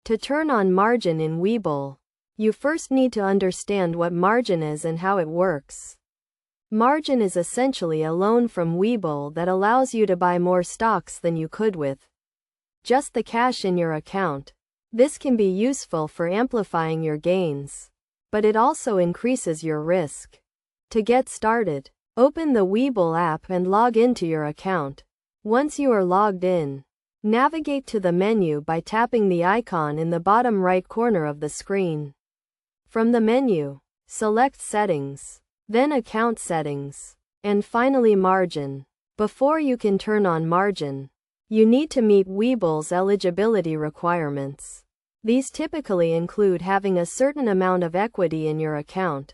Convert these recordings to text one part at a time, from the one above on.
To turn on margin in Webull, you first need to understand what margin is and how it works. Margin is essentially a loan from Webull that allows you to buy more stocks than you could with just the cash in your account. This can be useful for amplifying your gains, but it also increases your risk. To get started, open the Webull app and log into your account. Once you are logged in, navigate to the menu by tapping the icon in the bottom right corner of the screen. From the menu, select Settings, then Account Settings, and finally Margin. Before you can turn on margin, you need to meet Webull's eligibility requirements. These typically include having a certain amount of equity in your account,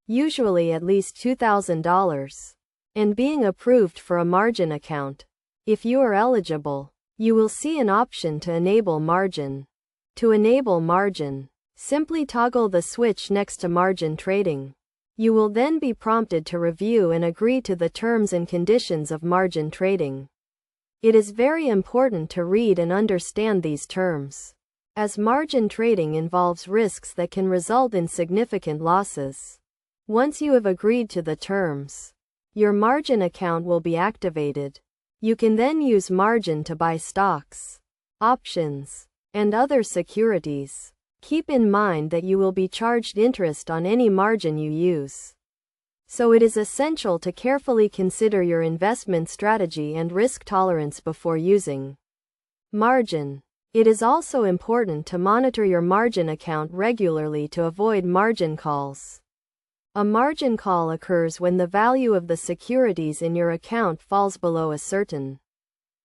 usually at least $2,000, and being approved for a margin account. If you are eligible, you will see an option to enable margin. To enable margin, simply toggle the switch next to margin trading. You will then be prompted to review and agree to the terms and conditions of margin trading. It is very important to read and understand these terms, as margin trading involves risks that can result in significant losses. Once you have agreed to the terms, your margin account will be activated. You can then use margin to buy stocks, options, and other securities. Keep in mind that you will be charged interest on any margin you use. So it is essential to carefully consider your investment strategy and risk tolerance before using margin. It is also important to monitor your margin account regularly to avoid margin calls. A margin call occurs when the value of the securities in your account falls below a certain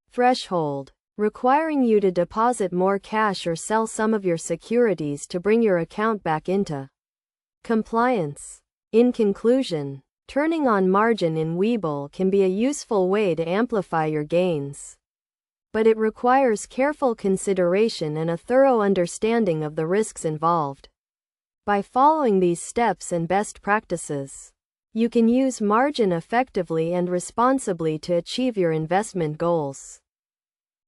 threshold, requiring you to deposit more cash or sell some of your securities to bring your account back into compliance. In conclusion, turning on margin in Webull can be a useful way to amplify your gains, but it requires careful consideration and a thorough understanding of the risks involved. By following these steps and best practices, you can use margin effectively and responsibly to achieve your investment goals.